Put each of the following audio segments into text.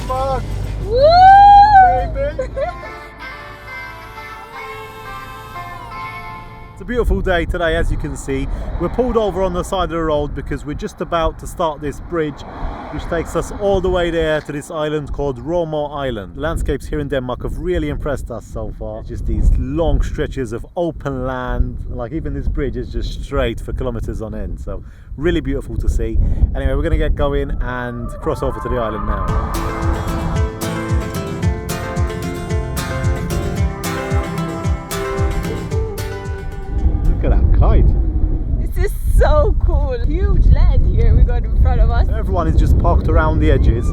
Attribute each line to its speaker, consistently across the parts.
Speaker 1: Denmark!
Speaker 2: Woo!
Speaker 1: Baby! It's a beautiful day today, as you can see. We're pulled over on the side of the road because we're just about to start this bridge which takes us all the way there to this island called Rømø Island. The landscapes here in Denmark have really impressed us so far. Just these long stretches of open land, like even this bridge is just straight for kilometers on end, so really beautiful to see. Anyway, we're going to get going and cross over to the island now. Look at that kite.
Speaker 2: This is so cool. Huge land here we got in front of us.
Speaker 1: Everyone is just parked around the edges,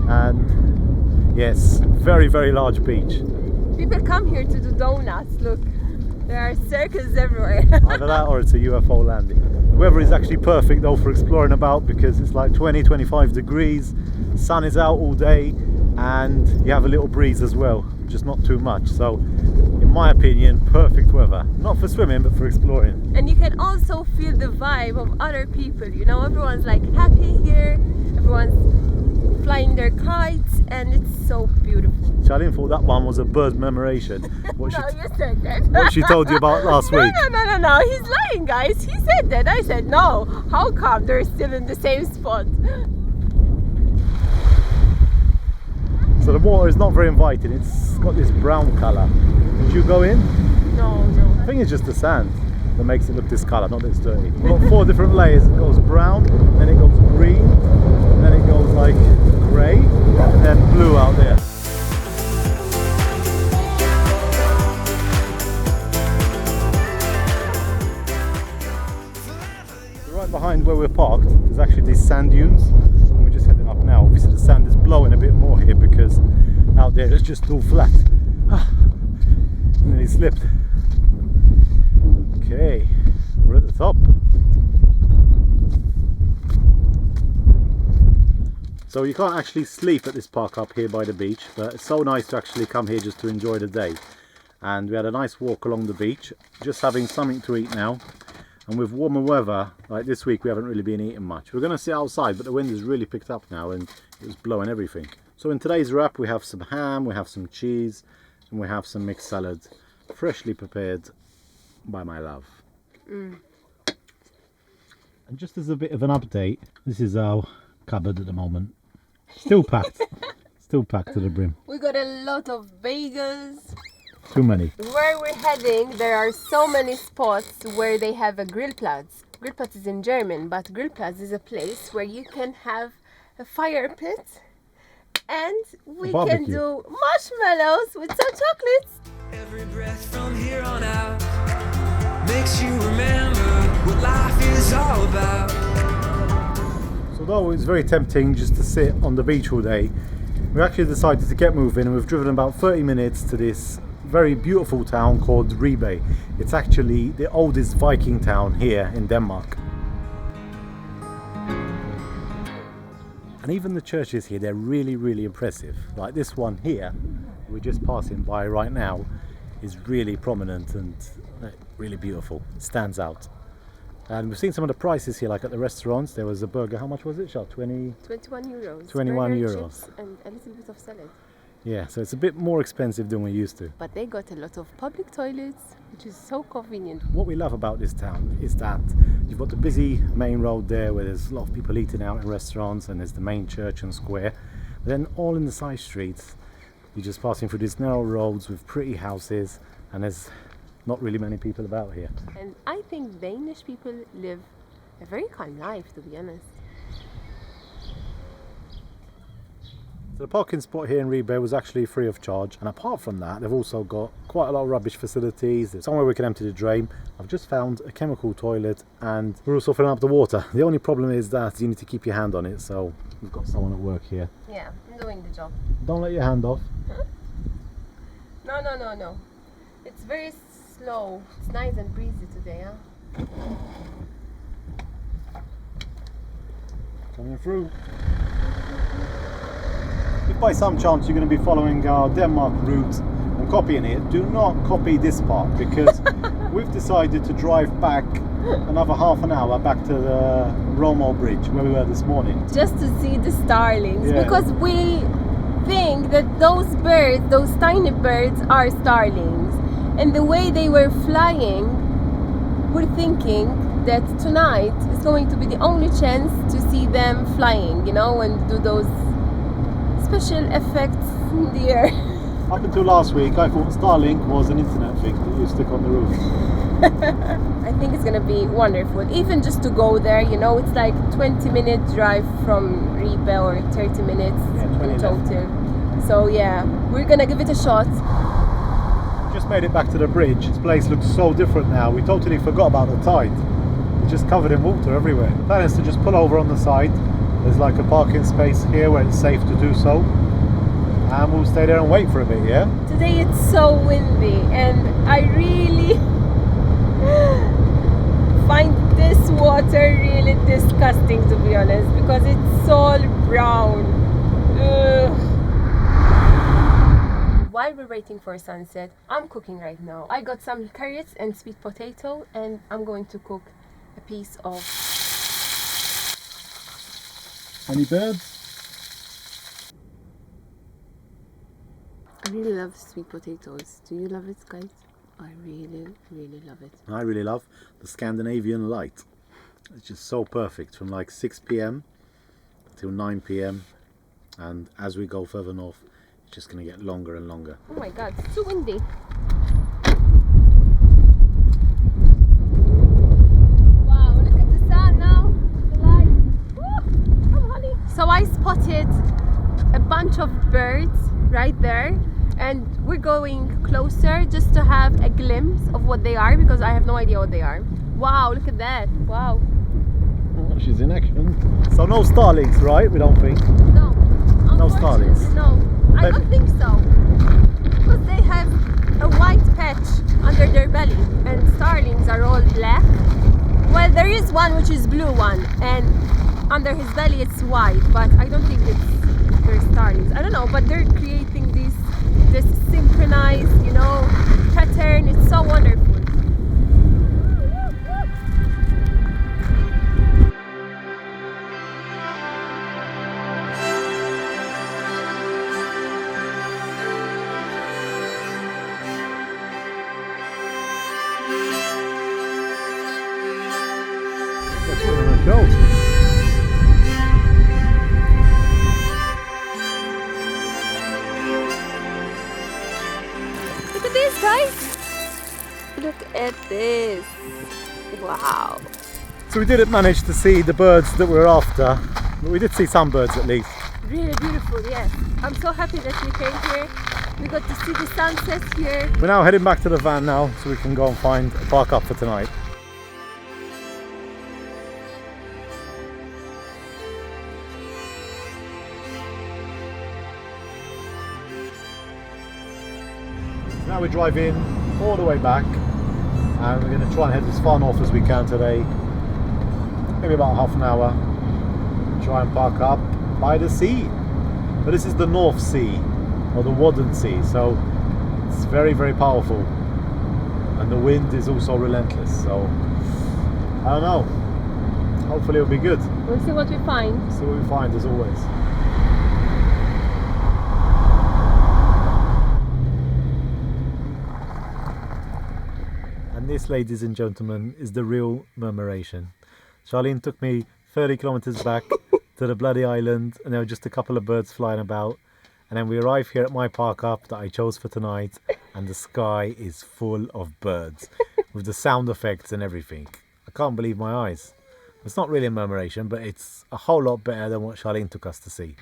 Speaker 1: and yes, very, very large beach.
Speaker 2: People come here to do donuts. Look, there are circles everywhere.
Speaker 1: Either that or it's a UFO landing. The weather is actually perfect though for exploring about because it's like 20-25 degrees, sun is out all day, and you have a little breeze as well, just not too much. So in my opinion, perfect weather. Not for swimming, but for exploring.
Speaker 2: And you can also feel the vibe of other people, you know, everyone's like happy here, everyone's flying their kites, and it's so beautiful.
Speaker 1: Charlene thought that one was a bird commemoration.
Speaker 2: You said that.
Speaker 1: What she told you about last week.
Speaker 2: No, he's lying, guys. He said that. I said no. How come they're still in the same spot?
Speaker 1: So the water is not very inviting, it's got this brown colour. Did you go in?
Speaker 2: No.
Speaker 1: I think it's just the sand that makes it look this colour, not this dirty. We've got 4 different layers. It goes brown, then it goes green, and then it goes like grey, and then blue out there. Right behind where we're parked, there's actually these sand dunes, and we're just heading up now. Obviously the sand is blowing a bit more here because out there it's just all flat. Nearly slipped. Okay, we're at the top. So you can't actually sleep at this park up here by the beach, but it's so nice to actually come here just to enjoy the day. And we had a nice walk along the beach, just having something to eat now. And with warmer weather, like this week, we haven't really been eating much. We're going to sit outside, but the wind has really picked up now and it was blowing everything. So in today's wrap, we have some ham, we have some cheese, and we have some mixed salad, freshly prepared by my love. And just as a bit of an update, this is our cupboard at the moment. Still packed. Still packed to the brim.
Speaker 2: We got a lot of bagels.
Speaker 1: Too many.
Speaker 2: Where we're heading, there are so many spots where they have a Grillplatz. Grillplatz is in German, but Grillplatz is a place where you can have a fire pit and we can do marshmallows with some chocolates.
Speaker 3: Every breath from here on out makes you remember what life is all about.
Speaker 1: So though it's very tempting just to sit on the beach all day, we actually decided to get moving, and we've driven about 30 minutes to this very beautiful town called Ribe. It's actually the oldest Viking town here in Denmark. And even the churches here, they're really, really impressive. Like this one here, we're just passing by right now, is really prominent and really beautiful. It stands out. And we've seen some of the prices here, like at the restaurants. There was a burger, how much was it, Shah?
Speaker 2: 21 euros.
Speaker 1: 21
Speaker 2: burger,
Speaker 1: euros.
Speaker 2: Chips and a little bit of salad.
Speaker 1: Yeah, so it's a bit more expensive than we used to.
Speaker 2: But they got a lot of public toilets, which is so convenient.
Speaker 1: What we love about this town is that you've got the busy main road there where there's a lot of people eating out in restaurants, and there's the main church and square. But then all in the side streets, you're just passing through these narrow roads with pretty houses, and there's not really many people about here.
Speaker 2: And I think Danish people live a very calm life, to be honest.
Speaker 1: So the parking spot here in Ribe was actually free of charge, and apart from that they've also got quite a lot of rubbish facilities. There's somewhere we can empty the drain. I've just found a chemical toilet, and we're also filling up the water. The only problem is that you need to keep your hand on it, so we've got someone at work here.
Speaker 2: Yeah, I'm doing the job.
Speaker 1: Don't let your hand off.
Speaker 2: Huh? No. It's very slow. It's nice and breezy today, huh?
Speaker 1: Coming through. If by some chance you're going to be following our Denmark route and copying it, do not copy this part, because we've decided to drive back another half an hour back to the Rømø bridge where we were this morning.
Speaker 2: Just to see the starlings,
Speaker 1: Yeah.
Speaker 2: because we think that those birds, those tiny birds, are starlings. And the way they were flying, we're thinking that tonight is going to be the only chance to see them flying, you know, and do those special effects in the air.
Speaker 1: Up until last week, I thought Starlink was an internet thing that you stick on the roof.
Speaker 2: I think it's gonna be wonderful, even just to go there, you know. It's like 20-minute drive from Ribe, or 30 minutes in total. So yeah, we're gonna give it a shot.
Speaker 1: Just made it back to the bridge. This place looks so different now. We totally forgot about the tide. It's just covered in water everywhere. The plan is to just pull over on the side. There's like a parking space here where it's safe to do so. And we'll stay there and wait for a bit, yeah?
Speaker 2: Today it's so windy, and I really find this water really disgusting, to be honest, because it's all brown. Ugh. While we're waiting for sunset, I'm cooking right now. I got some carrots and sweet potato, and I'm going to cook a piece of...
Speaker 1: Any birds?
Speaker 2: I really love sweet potatoes. Do you love it, guys? I really, really love it.
Speaker 1: I really love the Scandinavian light. It's just so perfect from like 6 p.m. till 9 p.m. and as we go further north, it's just going to get longer and longer.
Speaker 2: Oh my god, it's too windy. Wow, look at the sun now. The light. Woo! Come, honey. So I spotted a bunch of birds right there, and we're going closer just to have a glimpse of what they are, because I have no idea what they are. Wow, look at that. Wow.
Speaker 1: Oh, she's in action. So no starlings, right? We don't think.
Speaker 2: No.
Speaker 1: No starlings.
Speaker 2: No, I don't think so. Because they have a white patch under their belly, and starlings are all black. Well, there is one which is blue one, and under his belly it's white, but I don't think they're starlings. I don't know, but they're creating this synchronized, you know, pattern. It's so wonderful.
Speaker 1: That's what we're going to go.
Speaker 2: Look at this, guys. Look at this. Wow.
Speaker 1: So we didn't manage to see the birds that we were after, but we did see some birds at least.
Speaker 2: Really beautiful, yes. I'm so happy that we came here. We got to see the sunset here.
Speaker 1: We're now heading back to the van now so we can go and find a park up for tonight. So now we're driving all the way back, and we're going to try and head as far north as we can today. Maybe about half an hour. Try and park up by the sea. But this is the North Sea, or the Wadden Sea, so it's very, very powerful. And the wind is also relentless, so I don't know. Hopefully it'll be good.
Speaker 2: We'll see what we find.
Speaker 1: See what we find, as always. And this, ladies and gentlemen, is the real murmuration. Charlene took me 30 kilometers back to the bloody island, and there were just a couple of birds flying about. And then we arrive here at my park up that I chose for tonight, and the sky is full of birds with the sound effects and everything. I can't believe my eyes. It's not really a murmuration, but it's a whole lot better than what Charlene took us to see.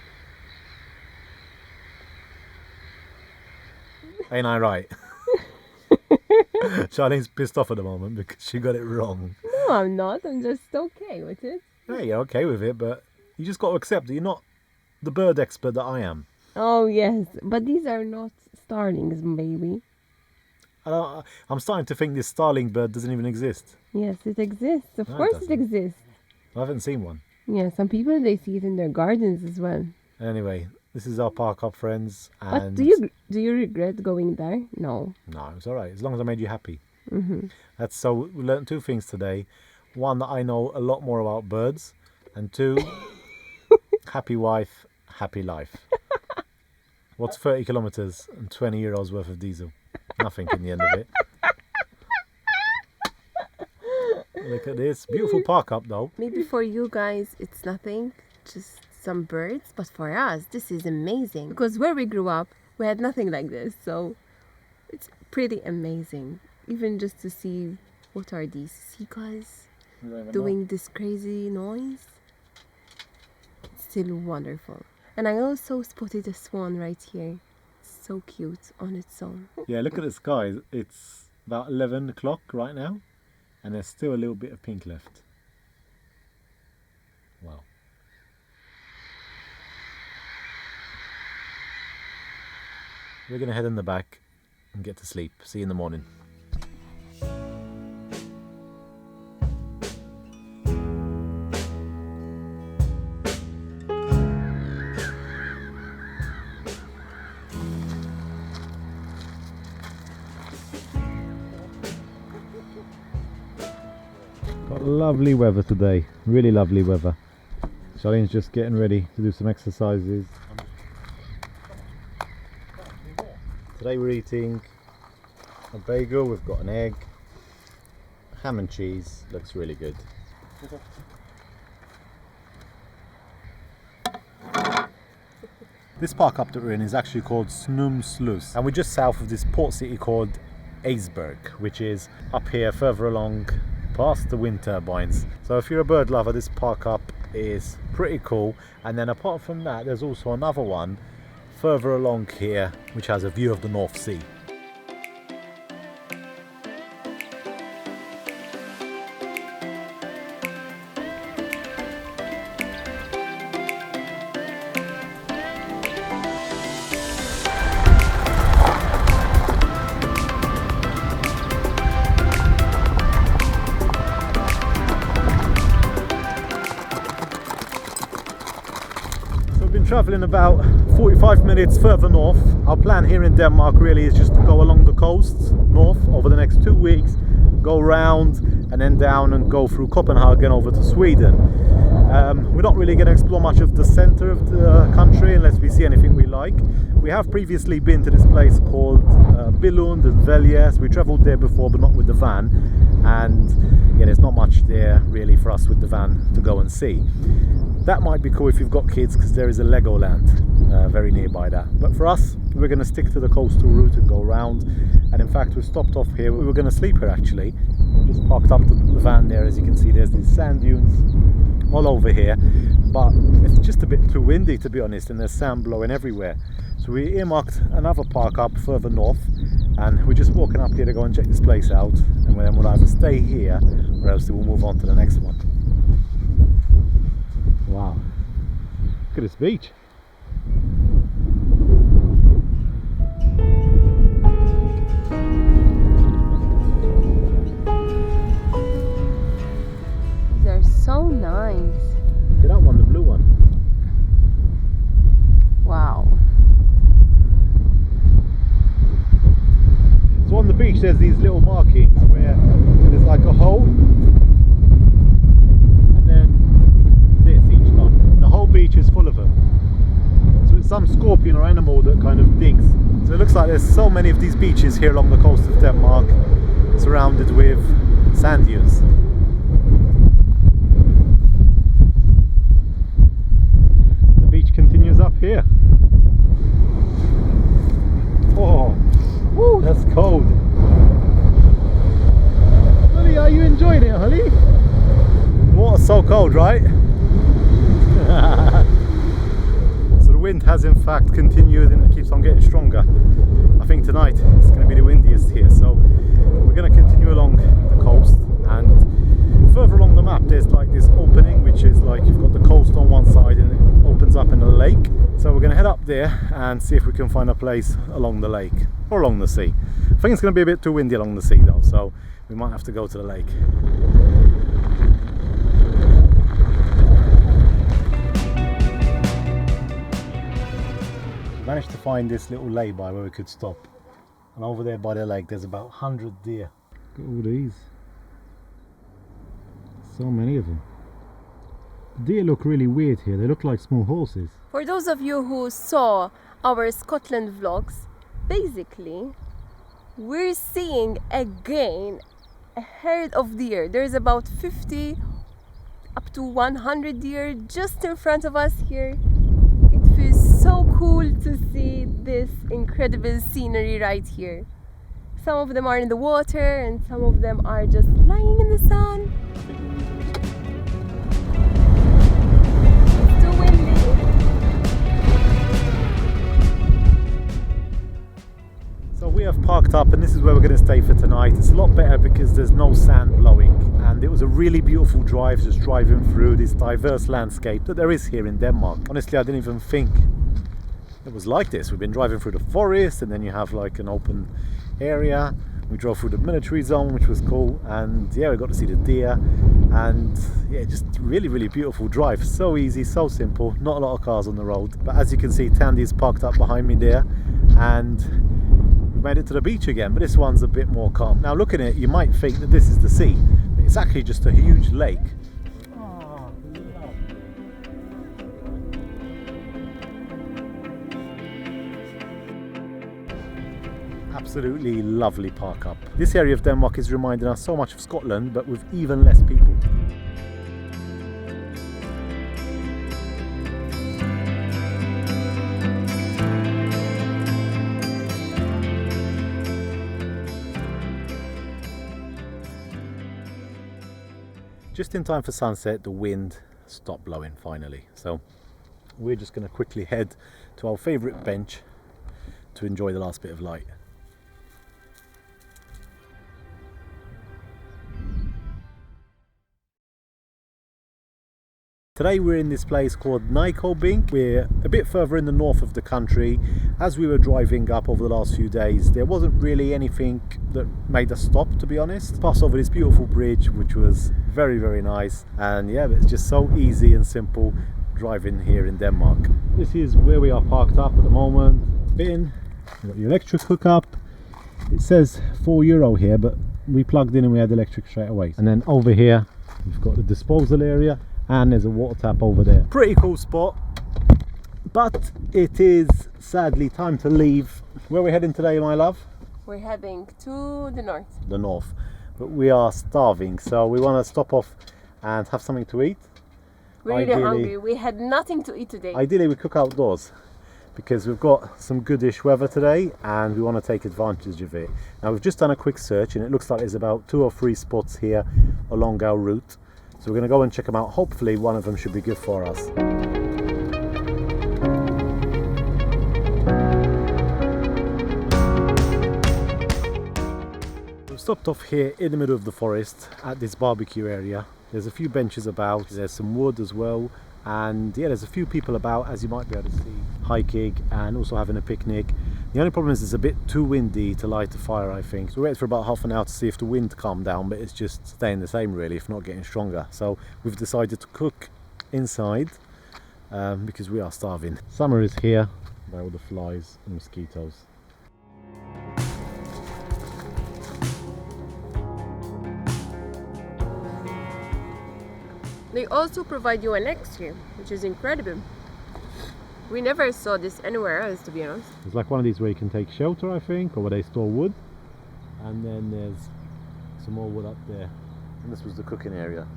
Speaker 1: Ain't I right? Charlene's pissed off at the moment because she got it wrong.
Speaker 2: No, I'm not. I'm just okay with it.
Speaker 1: Yeah, you're okay with it, but you just got to accept that you're not the bird expert that I am.
Speaker 2: Oh, yes. But these are not starlings, baby.
Speaker 1: I'm starting to think this starling bird doesn't even exist.
Speaker 2: Yes, it exists. Of
Speaker 1: No, it
Speaker 2: course it
Speaker 1: doesn't.
Speaker 2: exists.
Speaker 1: I haven't seen one.
Speaker 2: Yeah, some people, they see it in their gardens as well.
Speaker 1: Anyway, this is our park up, friends.
Speaker 2: But
Speaker 1: And
Speaker 2: do you regret going there? No.
Speaker 1: No, it's all right, as long as I made you happy.
Speaker 2: Mm-hmm.
Speaker 1: So we learned two things today. One, that I know a lot more about birds. And two, happy wife, happy life. What's 30 kilometers and 20 euros worth of diesel? Nothing in the end of it. Look at this. Beautiful park up though.
Speaker 2: Maybe for you guys it's nothing, just some birds, but for us this is amazing. Because where we grew up, we had nothing like this, so it's pretty amazing. Even just to see what are these seagulls doing this crazy noise. It's still wonderful. And I also spotted a swan right here. It's so cute on its own.
Speaker 1: Yeah, look at the sky. It's about 11 o'clock right now, and there's still a little bit of pink left. Wow. We're going to head in the back and get to sleep. See you in the morning. Got lovely weather today, really lovely weather. Charlene's just getting ready to do some exercises. Today we're eating a bagel, we've got an egg, ham and cheese, looks really good. This park up that we're in is actually called Snumslus, and we're just south of this port city called Eisberg, which is up here further along past the wind turbines. So if you're a bird lover, this park up is pretty cool. And then apart from that, there's also another one further along here which has a view of the North Sea. Traveling about 45 minutes further north. Our plan here in Denmark really is just to go along the coast north over the next 2 weeks, go round and then down and go through Copenhagen over to Sweden. We're not really going to explore much of the center of the country unless we see anything we like. We have previously been to this place called Billund and Veljes. We travelled there before, but not with the van, and yeah, there's not much there really for us with the van to go and see. That might be cool if you've got kids, because there is a Legoland very nearby that. But for us, we're going to stick to the coastal route and go around. And in fact, we stopped off here. We were going to sleep here actually. We just parked up the van there. As you can see, there's these sand dunes all over here. But it's just a bit too windy, to be honest, and there's sand blowing everywhere. So we earmarked another park up further north, and we're just walking up here to go and check this place out. And then we'll either stay here or else we'll move on to the next one. Wow, look at this beach.
Speaker 2: They're so nice.
Speaker 1: Get that one, the blue one.
Speaker 2: Wow.
Speaker 1: So on the beach there's these little markings where there's like a hole. Beach is full of them, so it's some scorpion or animal that kind of digs. So it looks like there's so many of these beaches here along the coast of Denmark, surrounded with sand dunes. The beach continues up here. Oh, woo, that's cold. Holly, are you enjoying it, Holly? The water's so cold, right? So the wind has in fact continued and it keeps on getting stronger. I think tonight it's going to be the windiest here, so we're going to continue along the coast, and further along the map there's like this opening which is like you've got the coast on one side and it opens up in a lake. So we're going to head up there and see if we can find a place along the lake or along the sea. I think it's going to be a bit too windy along the sea though, so we might have to go to the lake. Managed to find this little lay-by where we could stop, and over there by the lake there's about 100 deer. Look at all these, so many of them. Deer look really weird here. They look like small horses.
Speaker 2: For those of you who saw our Scotland vlogs, basically we're seeing again a herd of deer. There's about 50 up to 100 deer just in front of us here. It feels so cool to see this incredible scenery right here. Some of them are in the water and some of them are just lying in the sun. It's too windy.
Speaker 1: So we have parked up and this is where we're going to stay for tonight. It's a lot better because there's no sand blowing, and it was a really beautiful drive just driving through this diverse landscape that there is here in Denmark. Honestly, I didn't even think it was like this. We've been driving through the forest and then you have like an open area. We drove through the military zone, which was cool, and yeah, we got to see the deer, and yeah, just really beautiful drive. So easy, so simple, not a lot of cars on the road. But as you can see, Tandy's parked up behind me there, and we've made it to the beach again, but this one's a bit more calm. Now looking at it, you might think that this is the sea, but it's actually just a huge lake. Absolutely lovely park up. This area of Denmark is reminding us so much of Scotland, but with even less people. Just in time for sunset, the wind stopped blowing finally. So we're just going to quickly head to our favourite bench to enjoy the last bit of light. Today we're in this place called Nykøbing. We're a bit further in the north of the country. As we were driving up over the last few days, there wasn't really anything that made us stop, to be honest. Passed over this beautiful bridge, which was very nice, and yeah, it's just so easy and simple driving here in Denmark. This is where we are parked up at the moment. We've got the electric hookup. It says €4 here, but we plugged in and we had electric straight away. And then over here we've got the disposal area, and there's a water tap over there. Pretty cool spot, but it is sadly time to leave. Where are we heading today, my love?
Speaker 2: We're heading to the north.
Speaker 1: The north, but we are starving, so we want to stop off and have something to eat.
Speaker 2: We're really hungry. We had nothing to eat today.
Speaker 1: Ideally we cook outdoors because we've got some goodish weather today and we want to take advantage of it. Now we've just done a quick search and it looks like there's about 2 or 3 spots here along our route. So we're going to go and check them out. Hopefully one of them should be good for us. We've stopped off here in the middle of the forest at this barbecue area. There's a few benches about, there's some wood as well, and yeah, there's a few people about, as you might be able to see, hiking and also having a picnic. The only problem is it's a bit too windy to light a fire, I think. So we waited for about half an hour to see if the wind calmed down, but it's just staying the same really, if not getting stronger. So we've decided to cook inside because we are starving. Summer is here by all the flies and mosquitoes.
Speaker 2: They also provide you an eggs here, which is incredible. We never saw this anywhere else, to be honest.
Speaker 1: It's like one of these where you can take shelter, I think, or where they store wood. And then there's some more wood up there. And this was the cooking area.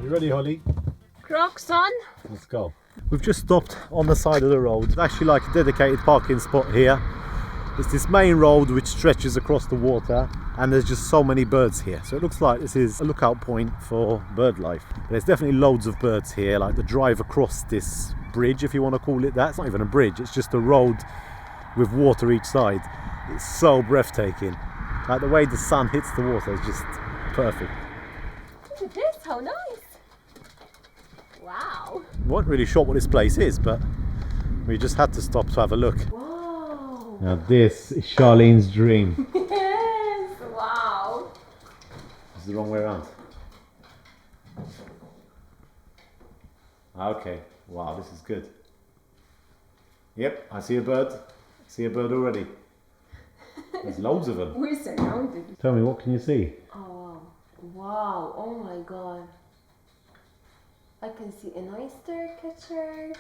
Speaker 1: Ready, Holly?
Speaker 2: Crocs on.
Speaker 1: Let's go. We've just stopped on the side of the road. It's actually like a dedicated parking spot here. It's this main road which stretches across the water, and there's just so many birds here. So it looks like this is a lookout point for bird life. There's definitely loads of birds here, like the drive across this bridge, if you want to call it that. It's not even a bridge, it's just a road with water each side. It's so breathtaking. Like the way the sun hits the water is just perfect.
Speaker 2: Look at this, how nice! Wow!
Speaker 1: We weren't really sure what this place is, but we just had to stop to have a look.
Speaker 2: Whoa!
Speaker 1: Now this is Charlene's dream.
Speaker 2: Yes! Wow!
Speaker 1: It's the wrong way around. Okay, wow, this is good. Yep, I see a bird. See a bird already. There's loads of them.
Speaker 2: We're surrounded.
Speaker 1: Tell me, what can you see?
Speaker 2: Oh wow. Wow, oh my god. I can see an oyster catcher.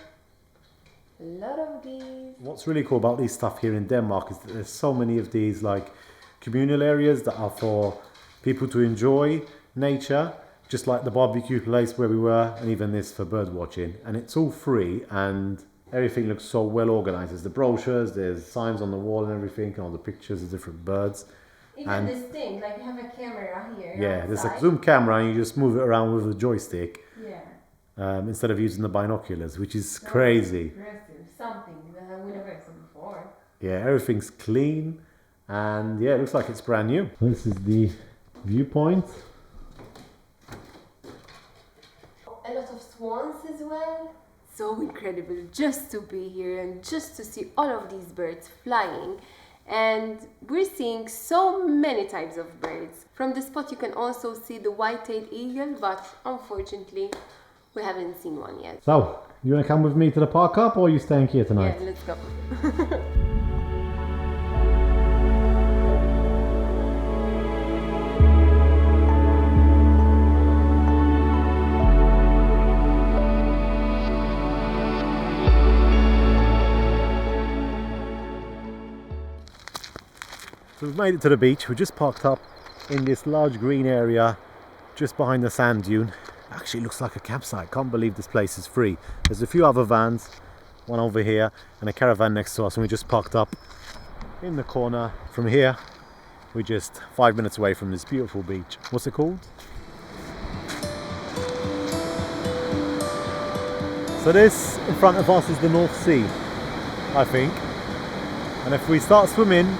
Speaker 2: A lot of these.
Speaker 1: What's really cool about these stuff here in Denmark is that there's so many of these like communal areas that are for people to enjoy nature, just like the barbecue place where we were, and even this for bird watching. And it's all free, and everything looks so well organized. There's the brochures, there's signs on the wall and everything, and all the pictures of different birds.
Speaker 2: Even
Speaker 1: And
Speaker 2: this thing, like you have a camera here.
Speaker 1: yeah, there's a
Speaker 2: outside.
Speaker 1: zoom camera and you just move it around with a joystick
Speaker 2: Yeah.
Speaker 1: instead of using the binoculars, which is crazy.
Speaker 2: Impressive. Something that we never seen before.
Speaker 1: Yeah, everything's clean, and yeah, it looks like it's brand new. This is the viewpoint.
Speaker 2: A lot of swans as well. So incredible just to be here and just to see all of these birds flying. And we're seeing so many types of birds. From the spot you can also see the white-tailed eagle, but unfortunately we haven't seen one yet.
Speaker 1: So, you want to come with me to the park up, or are you staying here tonight?
Speaker 2: Yeah, let's go.
Speaker 1: So we've made it to the beach. We just parked up in this large green area just behind the sand dune. Actually looks like a campsite. Can't believe this place is free. There's a few other vans, one over here and a caravan next to us, and we just parked up in the corner. From here we're just 5 minutes away from this beautiful beach. What's it called? So this in front of us is the North Sea, I think, and if we start swimming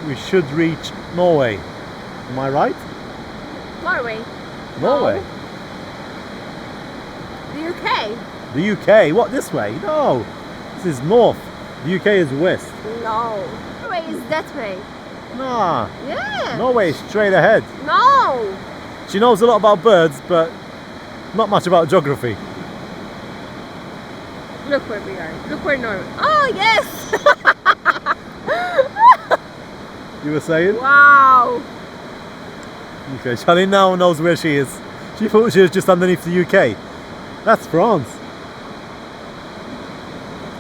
Speaker 1: we should reach Norway. Am I right?
Speaker 2: Norway.
Speaker 1: Norway?
Speaker 2: The UK.
Speaker 1: The UK? What, this way? No, this is north. The UK is west.
Speaker 2: No. Norway is that way.
Speaker 1: Nah,
Speaker 2: Yeah.
Speaker 1: Norway is straight ahead.
Speaker 2: No.
Speaker 1: She knows a lot about birds, but not much about geography.
Speaker 2: Look where we are. Look where Norway. Oh yes.
Speaker 1: You were saying?
Speaker 2: Wow.
Speaker 1: Okay, Charlene now knows where she is. She thought she was just underneath the UK. That's France.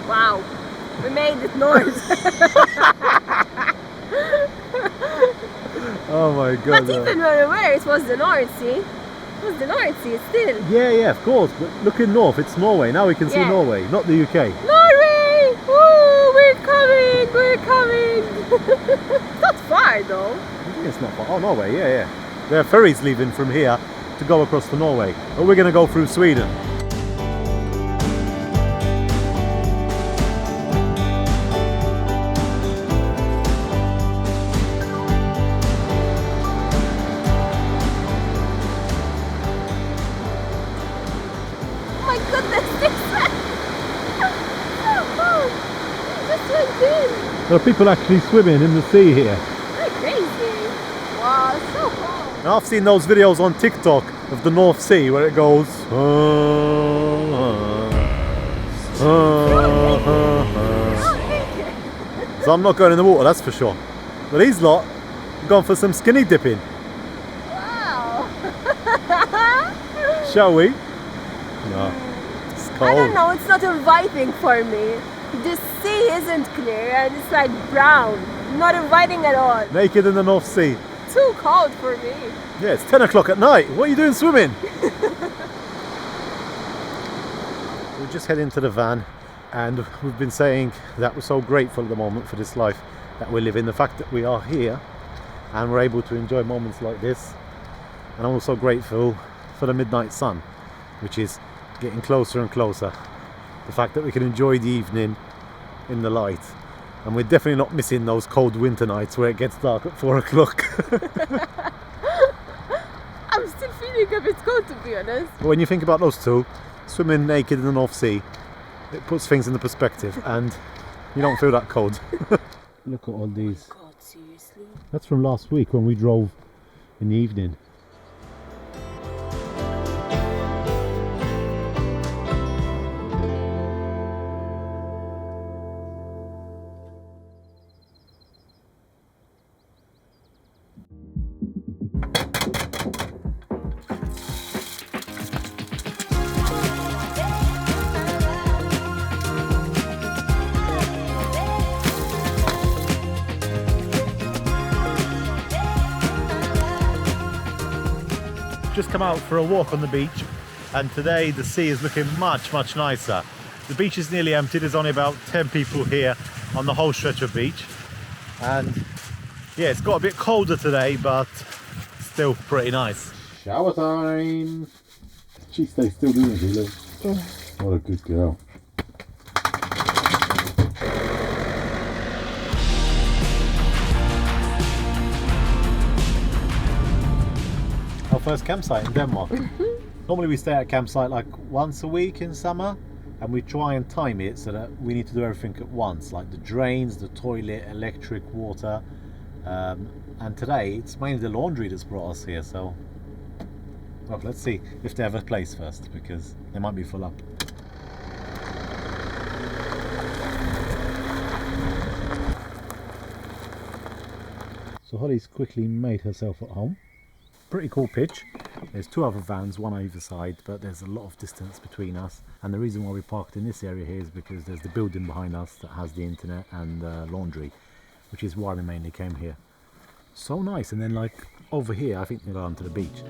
Speaker 2: Wow. We made it north.
Speaker 1: Oh my god.
Speaker 2: But even when we were, it was the North Sea. It was the North Sea still.
Speaker 1: Yeah, of course. But looking north, it's Norway. Now we can see
Speaker 2: Yeah.
Speaker 1: Norway, not the UK.
Speaker 2: Norway! Woo! We're coming! We're coming! It's not far though.
Speaker 1: I think it's not far. Oh, Norway, yeah. There are ferries leaving from here to go across to Norway. But we're going to go through Sweden.
Speaker 2: Oh my goodness, this way! Oh, just went in.
Speaker 1: There are people actually swimming in the sea here.
Speaker 2: They're crazy. Wow, so cool.
Speaker 1: Now, I've seen those videos on TikTok of the North Sea where it goes. So I'm not going in the water, that's for sure. But these lot are going for some skinny dipping.
Speaker 2: Wow.
Speaker 1: Shall we? No, it's
Speaker 2: I don't
Speaker 1: cold.
Speaker 2: know, it's not inviting for me. The sea isn't clear and it's like brown. Not inviting at all.
Speaker 1: Naked in the North Sea.
Speaker 2: Too cold for me.
Speaker 1: Yeah, it's 10 o'clock at night. What are you doing swimming? We're just heading to the van, and we've been saying that we're so grateful at the moment for this life that we live in. The fact that we are here and we're able to enjoy moments like this. And I'm also grateful for the midnight sun, which is getting closer and closer. The fact that we can enjoy the evening in the light. And we're definitely not missing those cold winter nights where it gets dark at 4 o'clock.
Speaker 2: I'm still feeling a bit cold, to be honest.
Speaker 1: But when you think about those two, swimming naked in the North Sea, it puts things into perspective and you don't feel that cold. Look at all these.
Speaker 2: God, seriously?
Speaker 1: That's from last week when we drove in the evening. just come out for a walk on the beach, and today the sea is looking much nicer. The beach is nearly empty. There's only about 10 people here on the whole stretch of beach, and yeah, it's got a bit colder today, but still pretty nice. Shower time! She stays still doing it, look. What a good girl. Our first campsite in Denmark. Normally we stay at a campsite like once a week in summer, and we try and time it so that we need to do everything at once, like the drains, the toilet, electric, water. And today it's mainly the laundry that's brought us here, so well, let's see if they have a place first, because they might be full up. So Holly's quickly made herself at home. Pretty cool pitch. There's 2 other vans, one on either side, but there's a lot of distance between us. And the reason why we parked in this area here is because there's the building behind us that has the internet and laundry, which is why we mainly came here. So nice. And then like over here, I think we go onto the beach.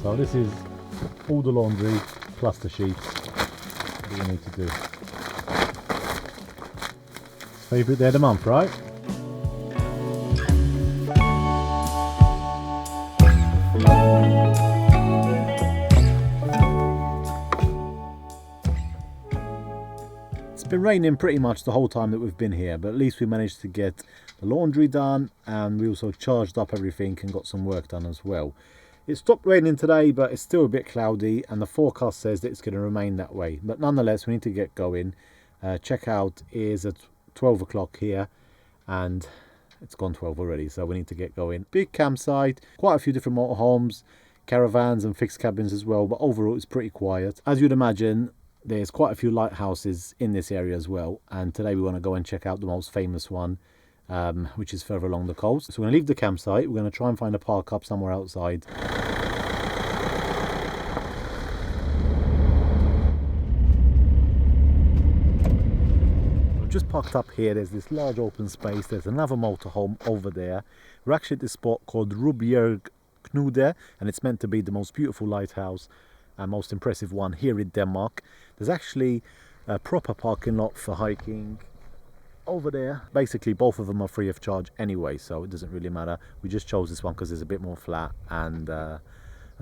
Speaker 1: So this is all the laundry plus the sheets that you need to do. Favourite day of the month, right? It's been raining pretty much the whole time that we've been here, but at least we managed to get the laundry done, and we also charged up everything and got some work done as well. It stopped raining today, but it's still a bit cloudy, and the forecast says that it's going to remain that way. But nonetheless, we need to get going. Checkout is at 12 o'clock here, and it's gone 12 already, so we need to get going. Big campsite, quite a few different motorhomes, caravans and fixed cabins as well, but overall it's pretty quiet. As you'd imagine, there's quite a few lighthouses in this area as well, and today we want to go and check out the most famous one, which is further along the coast. So we're going to leave the campsite, we're going to try and find a park up somewhere outside. We've just parked up here, there's this large open space, there's another motorhome over there. We're actually at this spot called Rubjerg Knude, and it's meant to be the most beautiful lighthouse and most impressive one here in Denmark. There's actually a proper parking lot for hiking over there. Basically both of them are free of charge anyway, so it doesn't really matter. We just chose this one because it's a bit more flat and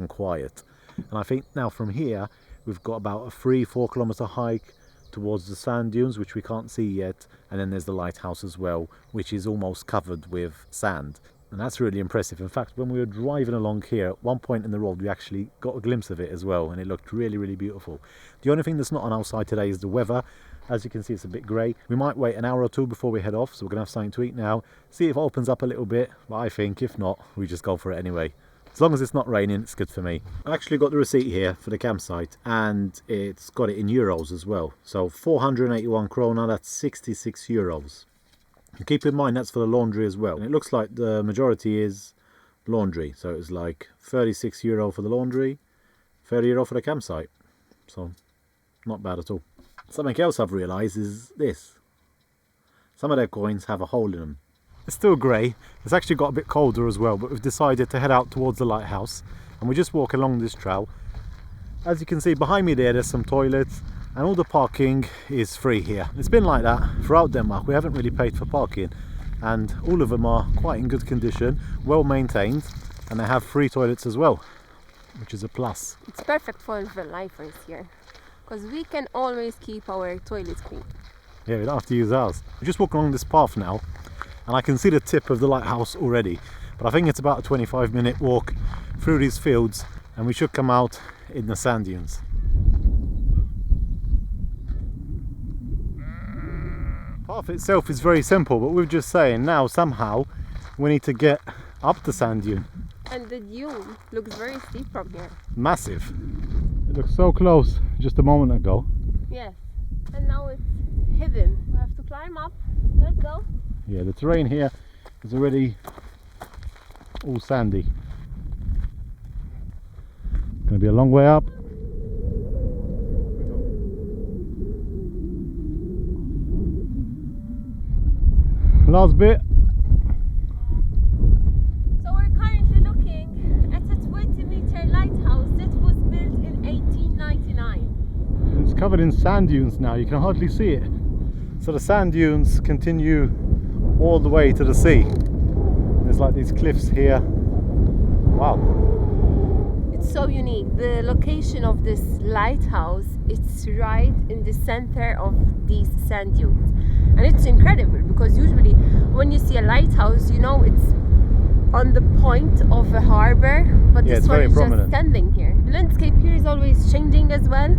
Speaker 1: quiet. And I think now from here we've got about a 3-4 kilometer hike towards the sand dunes, which we can't see yet, and then there's the lighthouse as well, which is almost covered with sand, and that's really impressive. In fact, when we were driving along here, at one point in the road we actually got a glimpse of it as well, and it looked really beautiful. The only thing that's not on our side today is the weather. As you can see, it's a bit grey. We might wait an hour or 2 before we head off, so we're gonna have something to eat now, see if it opens up a little bit, but I think if not, we just go for it anyway. As long as it's not raining, it's good for me. I actually got the receipt here for the campsite, and it's got it in euros as well. So 481 krona, that's 66 euros. And keep in mind that's for the laundry as well. And it looks like the majority is laundry. So it's like 36 euro for the laundry, 30 euro for the campsite. So not bad at all. Something else I've realised is this. Some of their coins have a hole in them. It's still grey, it's actually got a bit colder as well, but we've decided to head out towards the lighthouse, and we just walk along this trail. As you can see behind me there's some toilets, and all the parking is free here. It's been like that throughout Denmark. We haven't really paid for parking, and all of them are quite in good condition, well maintained, and they have free toilets as well, which is a plus.
Speaker 2: It's perfect for the lifers here, because we can always keep our toilets clean.
Speaker 1: Yeah, we don't have to use ours. We just walk along this path now, and I can see the tip of the lighthouse already, but I think it's about a 25-minute walk through these fields, and we should come out in the sand dunes. The path itself is very simple, but we're just saying now somehow we need to get up the sand dune.
Speaker 2: And the dune looks very steep from here.
Speaker 1: Massive. It looks so close just a moment ago.
Speaker 2: Yes, and now it's hidden. We have to climb up. Let's go.
Speaker 1: Yeah, the terrain here is already all sandy. It's going to be a long way up. last bit.
Speaker 2: So we're currently looking at a 20-meter lighthouse that was built in 1899.
Speaker 1: It's covered in sand dunes now, you can hardly see it. So the sand dunes continue all the way to the sea. There's like these cliffs here. Wow.
Speaker 2: It's so unique. The location of this lighthouse, it's right in the center of these sand dunes. And it's incredible because usually when you see a lighthouse, you know it's on the point of a harbor, but
Speaker 1: Yeah,
Speaker 2: this
Speaker 1: it's
Speaker 2: one
Speaker 1: very
Speaker 2: is
Speaker 1: prominent.
Speaker 2: just standing here. The landscape here is always changing as well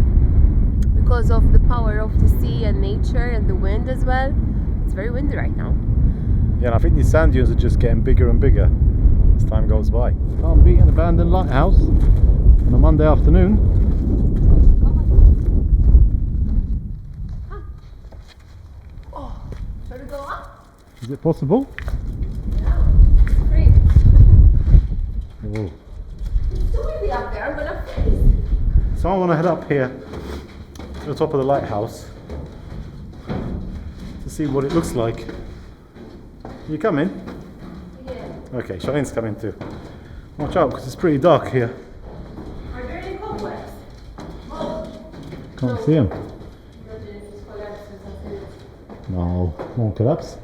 Speaker 2: because of the power of the sea and nature and the wind as well. It's very windy right now.
Speaker 1: Yeah, and I think these sand dunes are just getting bigger and bigger as time goes by. Can't beat an abandoned lighthouse on a Monday afternoon.
Speaker 2: Oh, shall we go up?
Speaker 1: Is it possible?
Speaker 2: Yeah, it's free.
Speaker 1: Oh.
Speaker 2: It's too windy up there, I'm gonna freeze.
Speaker 1: So I want to head up here to the top of the lighthouse to see what it looks like. You coming?
Speaker 2: Yeah.
Speaker 1: Okay, Charlene's coming too. Watch out because it's pretty dark here.
Speaker 2: Are there any cobwebs?
Speaker 1: Can't see them. No, it won't collapse.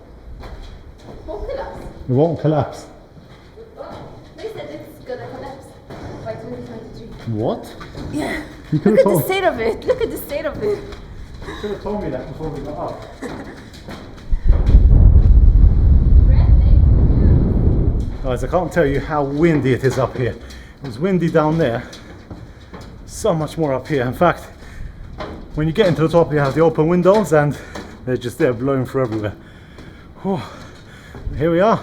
Speaker 2: Won't collapse.
Speaker 1: It won't collapse.
Speaker 2: They said it's gonna collapse by 2023.
Speaker 1: What?
Speaker 2: Yeah.
Speaker 1: You could
Speaker 2: Look
Speaker 1: have
Speaker 2: at the
Speaker 1: told,
Speaker 2: state of it. Look at the state of it.
Speaker 1: you could have told me that before we got up. Guys, I can't tell you how windy it is up here. It was windy down there, so much more up here. In fact, when you get into the top, you have the open windows and they're just there blowing through everywhere. Whew. Here we are.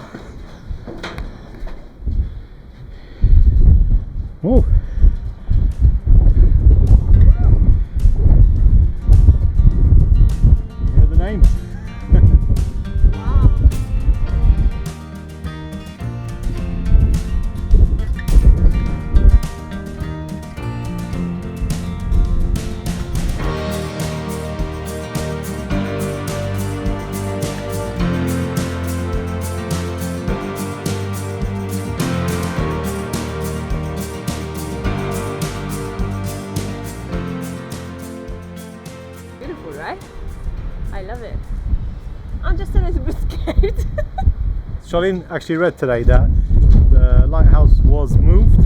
Speaker 1: Oh. Here are the names.
Speaker 2: Beautiful, right? I love it. I'm just a little bit scared.
Speaker 1: Charlene actually read today that the lighthouse was moved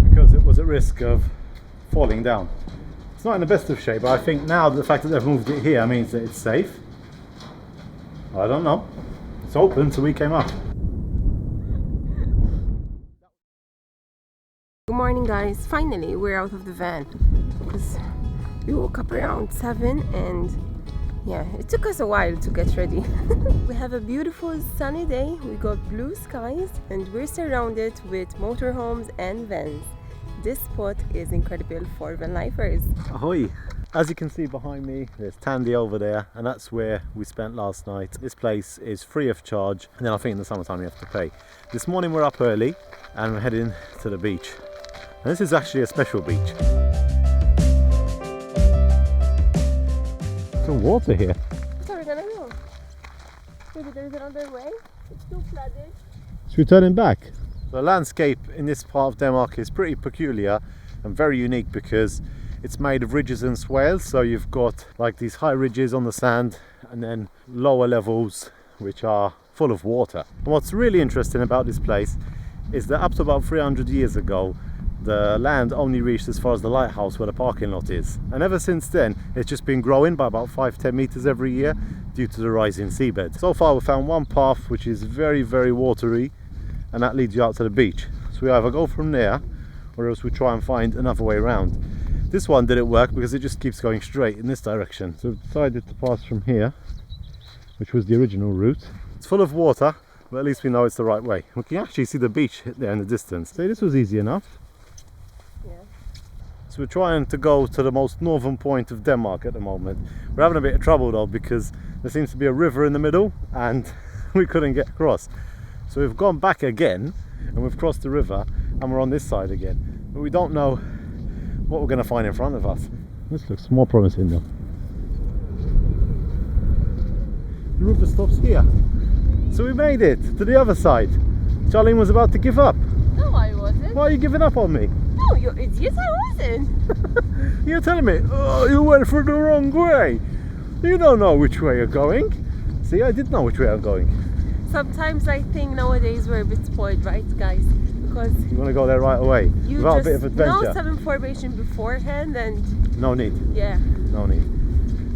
Speaker 1: because it was at risk of falling down. It's not in the best of shape, but I think now the fact that they've moved it here means that it's safe. I don't know. It's open, so we came up.
Speaker 2: Good morning, guys. Finally, we're out of the van because we woke up around 7 and yeah, it took us a while to get ready. We have a beautiful sunny day, we got blue skies and we're surrounded with motorhomes and vans. This spot is incredible for van lifers.
Speaker 1: Ahoy! As you can see behind me, there's Tandy over there, and that's where we spent last night. This place is free of charge, and then I think in the summertime you have to pay. This morning we're up early and we're heading to the beach. And this is actually a special beach. Some water here.
Speaker 2: So we're gonna go. Maybe there's another way. It's too flooded.
Speaker 1: Should we turn it back? The landscape in this part of Denmark is pretty peculiar and very unique because it's made of ridges and swales. So you've got like these high ridges on the sand and then lower levels which are full of water. And what's really interesting about this place is that up to about 300 years ago the land only reached as far as the lighthouse where the parking lot is, and ever since then it's just been growing by about 5-10 meters every year due to the rising seabed. So far we found one path which is very watery, and that leads you out to the beach. So we either go from there or else we try and find another way around. This one didn't work because it just keeps going straight in this direction, so we've decided to pass from here, which was the original route. It's full of water, but at least we know it's the right way. We can actually see the beach there in the distance. So this was easy enough. So we're trying to go to the most northern point of Denmark at the moment. We're having a bit of trouble though because there seems to be a river in the middle and we couldn't get across. So we've gone back again and we've crossed the river and we're on this side again. But we don't know what we're going to find in front of us. This looks more promising though. The river stops here. So we made it to the other side. Charlene was about to give up.
Speaker 2: No, I wasn't.
Speaker 1: Why are you giving up on me?
Speaker 2: No, you idiot, I wasn't.
Speaker 1: You're telling me, oh, you went for the wrong way. You don't know which way you're going. See, I did know which way I'm going.
Speaker 2: Sometimes I think nowadays we're a bit spoiled, right, guys? Because
Speaker 1: You want to go there right away
Speaker 2: you
Speaker 1: without
Speaker 2: just
Speaker 1: a bit of adventure.
Speaker 2: know some information beforehand and
Speaker 1: No need.
Speaker 2: yeah.
Speaker 1: No need.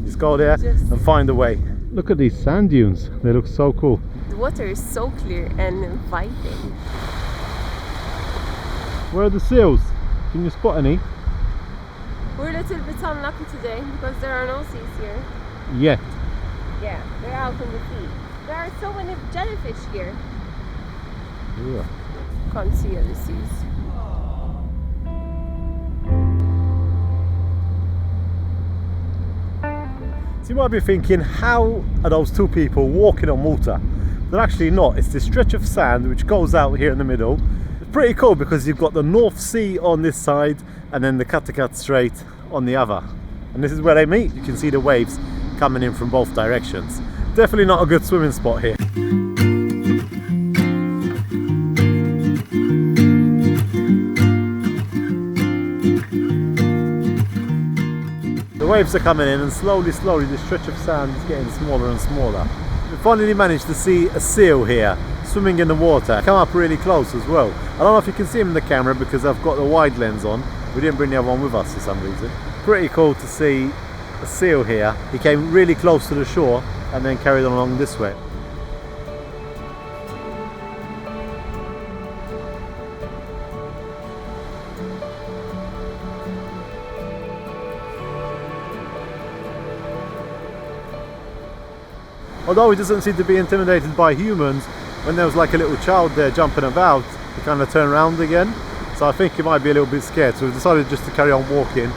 Speaker 1: Just go there and find a way. Look at these sand dunes. They look so cool.
Speaker 2: The water is so clear and inviting.
Speaker 1: Where are the seals? Can you spot any?
Speaker 2: We're a little bit unlucky today because there are no seas here.
Speaker 1: Yet.
Speaker 2: Yeah, they're out in the sea. There are so many jellyfish here.
Speaker 1: Yeah.
Speaker 2: Can't see any seas.
Speaker 1: So you might be thinking, how are those two people walking on water? They're actually not. It's this stretch of sand which goes out here in the middle. It's pretty cool because you've got the North Sea on this side and then the Kattegat Strait on the other. And this is where they meet. You can see the waves coming in from both directions. Definitely not a good swimming spot here. The waves are coming in and slowly this stretch of sand is getting smaller and smaller. We finally managed to see a seal here swimming in the water. Come up really close as well. I don't know if you can see him in the camera because I've got the wide lens on. We didn't bring the other one with us for some reason. Pretty cool to see a seal here. He came really close to the shore and then carried on along this way. Although he doesn't seem to be intimidated by humans, when there was like a little child there jumping about, he kind of turned around again. So I think he might be a little bit scared. So we decided just to carry on walking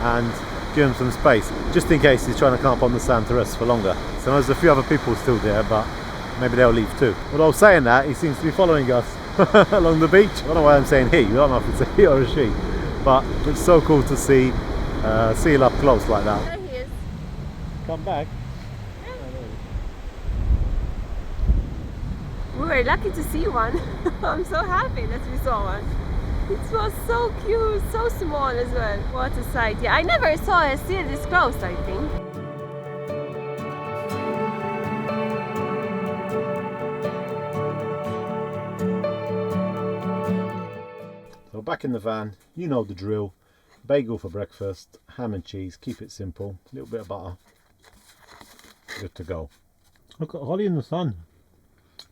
Speaker 1: and give him some space, just in case he's trying to come up on the sand to rest for longer. So there's a few other people still there, but maybe they'll leave too. Although saying that, he seems to be following us along the beach. I don't know why I'm saying he. We don't know if it's a he or a she, but it's so cool to see seal up close like that.
Speaker 2: There he is.
Speaker 1: Come back.
Speaker 2: We were lucky to see one. I'm so happy that we saw one. It was so cute, so small as well. What a sight. Yeah, I never saw a seal this close, I think.
Speaker 1: So back in the van, you know the drill. Bagel for breakfast, ham and cheese, keep it simple, a little bit of butter. Good to go. Look at Holly in the sun.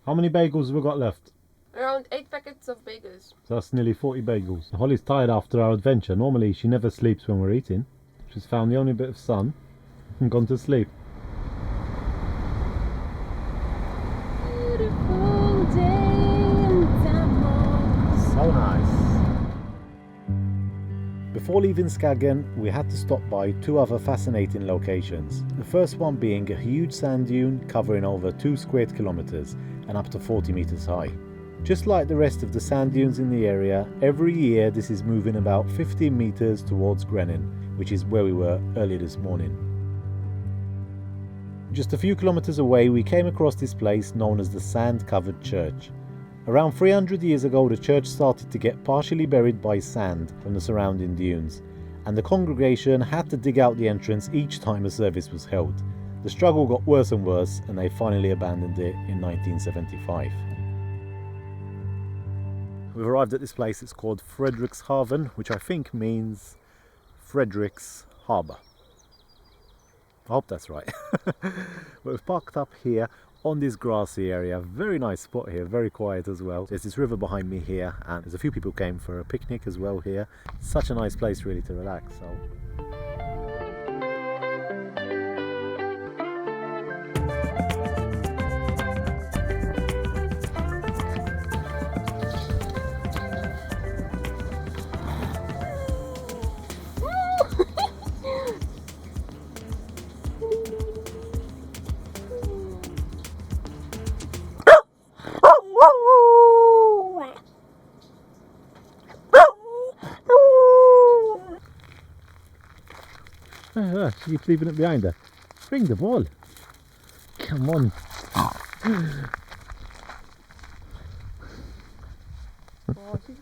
Speaker 1: How many bagels have we got left?
Speaker 2: Around 8 packets of bagels.
Speaker 1: So that's nearly 40 bagels. Holly's tired after our adventure. Normally she never sleeps when we're eating. She's found the only bit of sun and gone to sleep.
Speaker 2: Beautiful day in Denmark.
Speaker 1: So nice. Before leaving Skagen, we had to stop by two other fascinating locations. The first one being a huge sand dune covering over 2 square kilometers and up to 40 meters high. Just like the rest of the sand dunes in the area, every year this is moving about 15 meters towards Grenen, which is where we were earlier this morning. Just a few kilometers away we came across this place known as the Sand-Covered Church. Around 300 years ago the church started to get partially buried by sand from the surrounding dunes, and the congregation had to dig out the entrance each time a service was held. The struggle got worse and worse and they finally abandoned it in 1975. We've arrived at this place. It's called Frederikshavn, which I think means Frederick's Harbour. I hope that's right. We've parked up here on this grassy area. Very nice spot here, very quiet as well. There's this river behind me here and there's a few people came for a picnic as well here. Such a nice place really to relax. So. She keeps leaving it behind her. Bring the ball. Come on.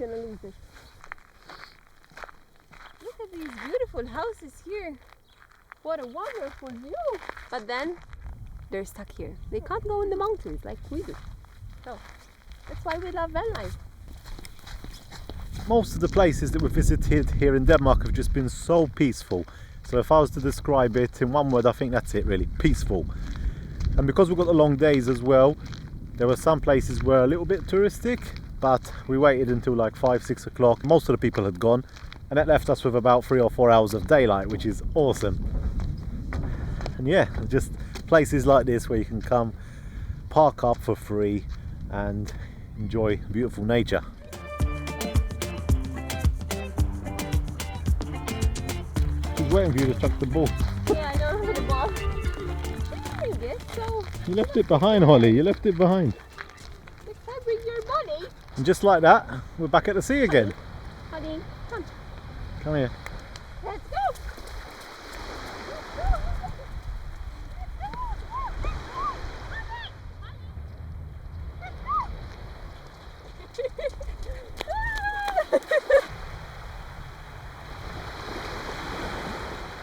Speaker 2: gonna lose it. Look at these beautiful houses here. What a wonderful view. But then they're stuck here. They can't go in the mountains like we do. So that's why we love van life.
Speaker 1: Most of the places that we've visited here in Denmark have just been so peaceful. So if I was to describe it in one word, I think that's it really, peaceful. And because we've got the long days as well, there were some places were a little bit touristic, but we waited until like 5-6 o'clock. Most of the people had gone, and that left us with about 3 or 4 hours of daylight, which is awesome. And yeah, just places like this where you can come, park up for free and enjoy beautiful nature. She's waiting for you to chuck the ball.
Speaker 2: Yeah, I don't have the ball. Bring it, so
Speaker 1: You left it behind, Holly, you left it behind.
Speaker 2: next time bring your money.
Speaker 1: And just like that, we're back at the sea again.
Speaker 2: Honey, come.
Speaker 1: Come here.
Speaker 2: Let's go.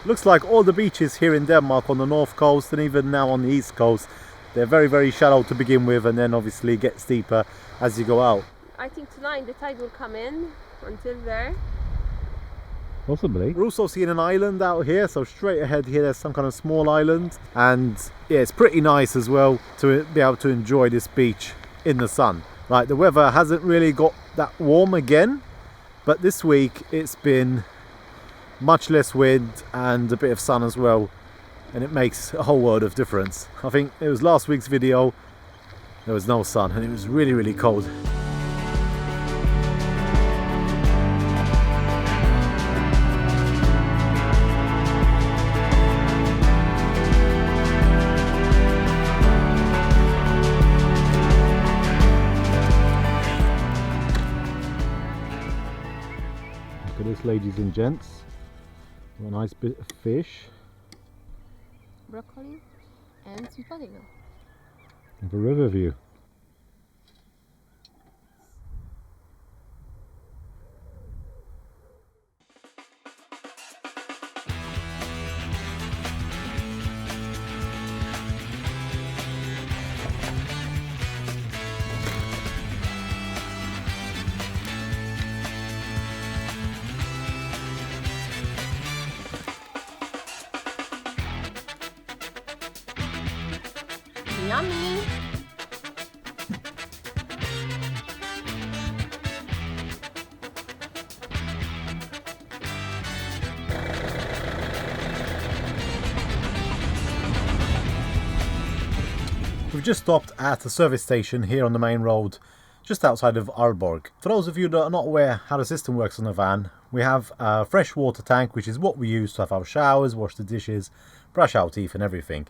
Speaker 1: Looks like all the beaches here in Denmark on the north coast and even now on the east coast, they're very shallow to begin with and then obviously get steeper as you go out.
Speaker 2: I think tonight the tide will come in until there.
Speaker 1: Possibly. We're also seeing an island out here, so straight ahead here there's some kind of small island, and yeah, it's pretty nice as well to be able to enjoy this beach in the sun. Like, the weather hasn't really got that warm again, but this week it's been much less wind and a bit of sun as well, and it makes a whole world of difference. I think it was last week's video, there was no sun and it was really cold. Look at this, ladies and gents. A nice bit of fish.
Speaker 2: Broccoli and sweet potato.
Speaker 1: And a river view.
Speaker 2: Yummy!
Speaker 1: We've just stopped at a service station here on the main road, just outside of Aalborg. For those of you that are not aware how the system works on the van, we have a fresh water tank, which is what we use to have our showers, wash the dishes, brush our teeth and everything.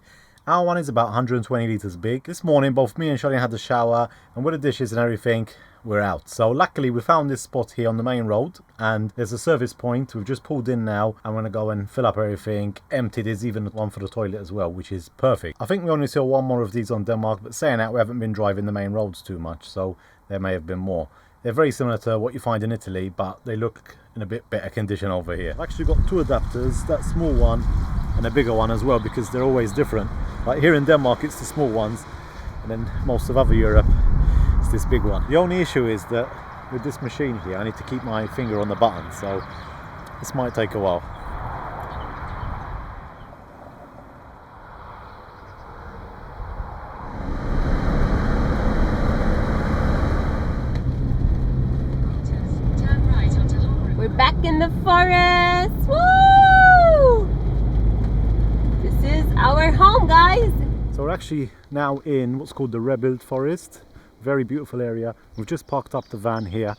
Speaker 1: Our one is about 120 litres big. This morning both me and Charlene had the shower, and with the dishes and everything, we're out. So luckily we found this spot here on the main road, and there's a service point. We've just pulled in now. I'm going to go and fill up everything, empty. There's even one for the toilet as well, which is perfect. I think we only saw one more of these on Denmark, but saying that, we haven't been driving the main roads too much, so there may have been more. They're very similar to what you find in Italy, but they look in a bit better condition over here. I've actually got two adapters, that small one and a bigger one as well, because they're always different. Like here in Denmark it's the small ones, and then most of other Europe it's this big one. The only issue is that with this machine here I need to keep my finger on the button, so this might take a while.
Speaker 2: We're back in the forest! Woo! This is our home, guys!
Speaker 1: So we're actually now in what's called the Rebild Forest. Very beautiful area. We've just parked up the van here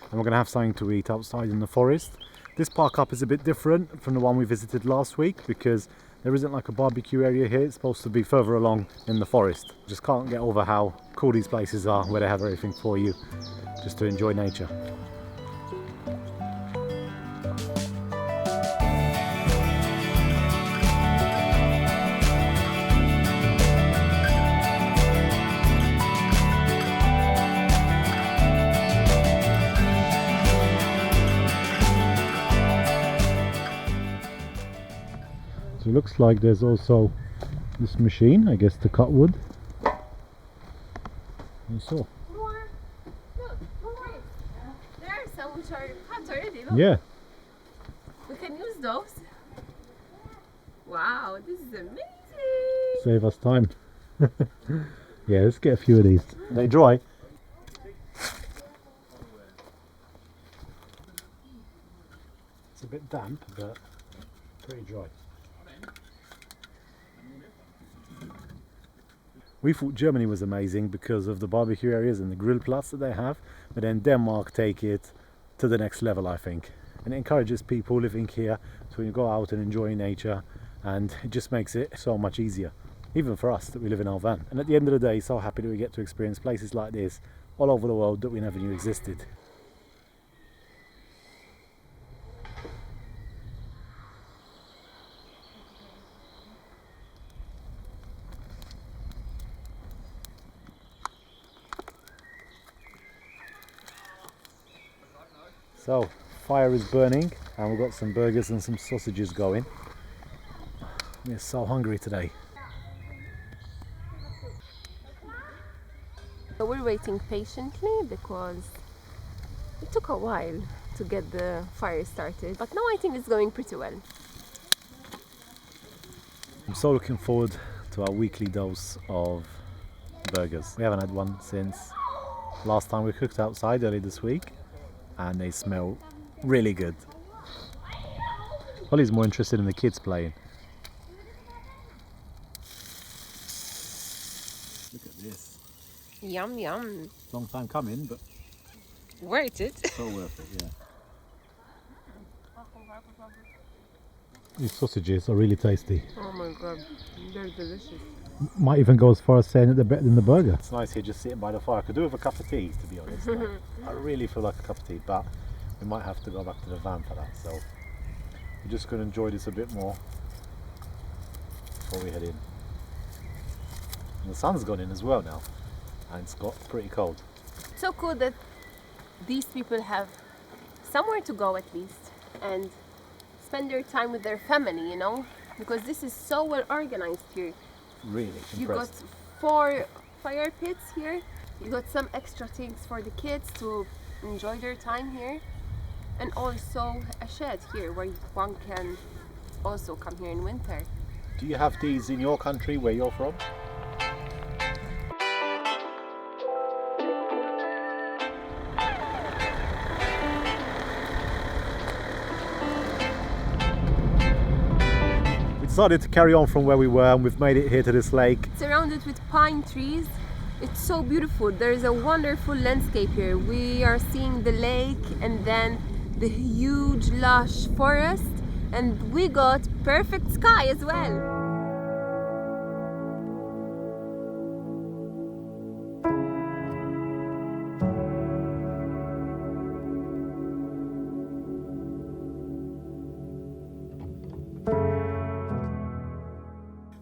Speaker 1: and we're going to have something to eat outside in the forest. This park up is a bit different from the one we visited last week because there isn't like a barbecue area here. It's supposed to be further along in the forest. Just can't get over how cool these places are, where they have everything for you just to enjoy nature. So it looks like there's also this machine, I guess, to cut wood. You saw.
Speaker 2: More. Look, more. There are some which are cut already. Look.
Speaker 1: Yeah.
Speaker 2: We can use those. Wow, this is amazing.
Speaker 1: Save us time. Yeah, let's get a few of these. They dry. It's a bit damp, but pretty dry. We thought Germany was amazing because of the barbecue areas and the grill plots that they have, but then Denmark take it to the next level, I think. And it encourages people living here to go out and enjoy nature, and it just makes it so much easier, even for us that we live in our van. And at the end of the day, so happy that we get to experience places like this all over the world that we never knew existed. So, fire is burning and we've got some burgers and some sausages going. We're so hungry today.
Speaker 2: So we're waiting patiently because it took a while to get the fire started, but now I think it's going pretty well.
Speaker 1: I'm so looking forward to our weekly dose of burgers. We haven't had one since last time we cooked outside early this week, and they smell really good. Holly's more interested in the kids playing. Look at this.
Speaker 2: Yum yum.
Speaker 1: Long time coming, but
Speaker 2: Worth it.
Speaker 1: so worth it, yeah. These sausages are really tasty.
Speaker 2: Oh my god, they're delicious.
Speaker 1: Might even go as far as saying that they're better than the burger. It's nice here just sitting by the fire. I could do with a cup of tea, to be honest. I really feel like a cup of tea, but we might have to go back to the van for that. So we're just going to enjoy this a bit more before we head in. And the sun's gone in as well now, and it's got pretty cold.
Speaker 2: So cool that these people have somewhere to go at least and spend their time with their family, you know, because this is so well organized here.
Speaker 1: Really
Speaker 2: You got
Speaker 1: impressed.
Speaker 2: 4 fire pits here. You got some extra things for the kids to enjoy their time here, and also a shed here where one can also come here in winter.
Speaker 1: Do you have these in your country where you're from? Decided to carry on from where we were, and we've made it here to this lake.
Speaker 2: Surrounded with pine trees. It's so beautiful. There's a wonderful landscape here. We are seeing the lake and then the huge lush forest, and we got perfect sky as well.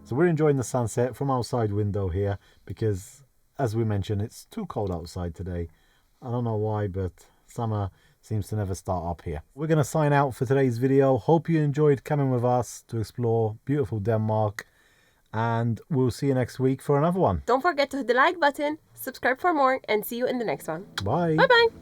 Speaker 1: So we're enjoying the sunset from our side window here because, as we mentioned, it's too cold outside today. I don't know why, but summer seems to never start up here. We're going to sign out for today's video. Hope you enjoyed coming with us to explore beautiful Denmark, and we'll see you next week for another one.
Speaker 2: Don't forget to hit the like button, subscribe for more, and see you in the next one.
Speaker 1: Bye.
Speaker 2: Bye bye.